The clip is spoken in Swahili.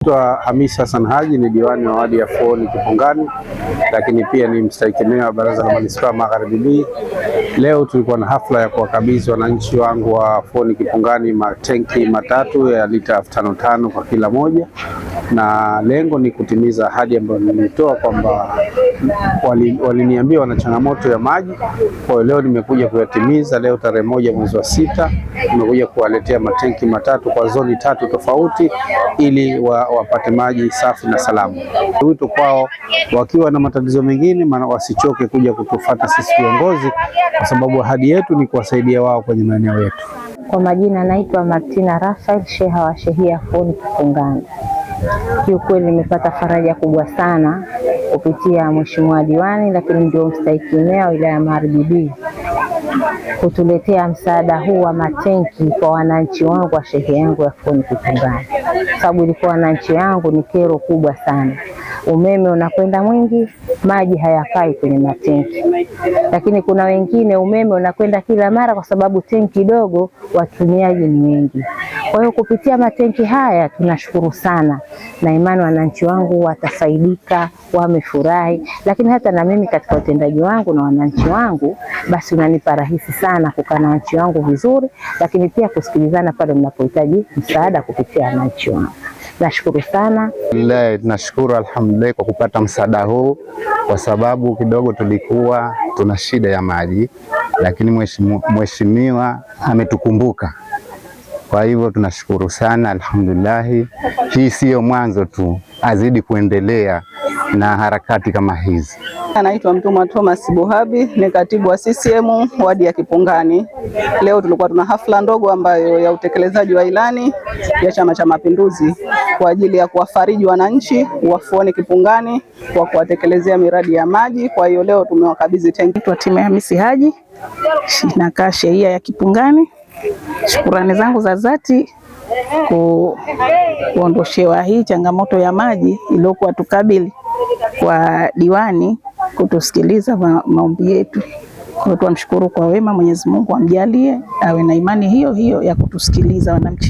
Naitwa Hamisi Hassan Haji, ni diwani wa wadi ya Fuoni Kipungani, lakini pia ni mstahiki meya wa baraza la manispaa Magharibi B. Leo tulikuwa na hafla ya kuwakabidhi wananchi wangu wa Fuoni Kipungani matenki matatu ya lita 5,500 kwa kila moja, na lengo ni kutimiza ahadi ambayo nilitoa kwamba waliniambia wana changamoto ya maji. Kwa hiyo leo nimekuja kuyatimiza. Leo tarehe 1 mwezi wa 6 nimekuja kuwaletea matenki matatu kwa zoni 3 tofauti ili wapate maji safi na salama. Wito kwao, wakiwa na matatizo mengine, maana wasichoke kuja kutufuata sisi viongozi, kwa sababu ahadi yetu ni kuwasaidia wao kwenye maeneo yetu. Kwa majina naitwa Martina Rafael, sheha wa shehia Fuoni Kipungani. Kiukweli nimepata faraja kubwa sana kupitia mheshimiwa diwani, lakini ndio mstahiki meya wa wilaya ya Magharibi B kutuletea msaada huu wa matenki kwa wananchi wangu wa shehia yangu ya Fuoni Kipungani, sababu ilikuwa wananchi wangu ni kero kubwa sana. Umeme unakwenda mwingi, maji hayakai kwenye matenki, lakini kuna wengine umeme unakwenda kila mara kwa sababu tenki dogo, watumiaji ni wengi. Kwa hiyo kupitia matenki haya tunashukuru sana, na imani wananchi wangu watafaidika, wamefurahi. Lakini hata na mimi katika utendaji wangu na wananchi wangu, basi unanipa rahisi sana kukaa na wananchi wangu vizuri, lakini pia kusikilizana pale mnapohitaji msaada kupitia wananchi wangu. Nashukuru sana. Nashukuru alhamdulillah kwa kupata msaada huu, kwa sababu kidogo tulikuwa tuna shida ya maji, lakini mheshimiwa ametukumbuka. Kwa hivyo tunashukuru sana alhamdulillah. Hii siyo mwanzo tu, azidi kuendelea na harakati kama hizi. Anaitwa Mtumwa Thomas Buhabi, ni katibu wa CCM wadi ya Kipungani. Leo tulikuwa tuna hafla ndogo ambayo ya utekelezaji wa ilani ya Chama cha Mapinduzi kwa ajili ya kuwafariji wananchi wa Fuoni Kipungani kwa kuwatekelezea miradi ya maji. Kwa hiyo leo tumewakabidhi tenki. Naitwa Hamisi Haji, nakaa shehia ya Kipungani. Shukrani zangu za dhati kuondoshewa hii changamoto ya maji iliyokuwa tukabili, kwa diwani kutusikiliza maombi yetu. Kwa tunamshukuru kwa wema, Mwenyezi Mungu amjalie awe na imani hiyo hiyo ya kutusikiliza wananchi.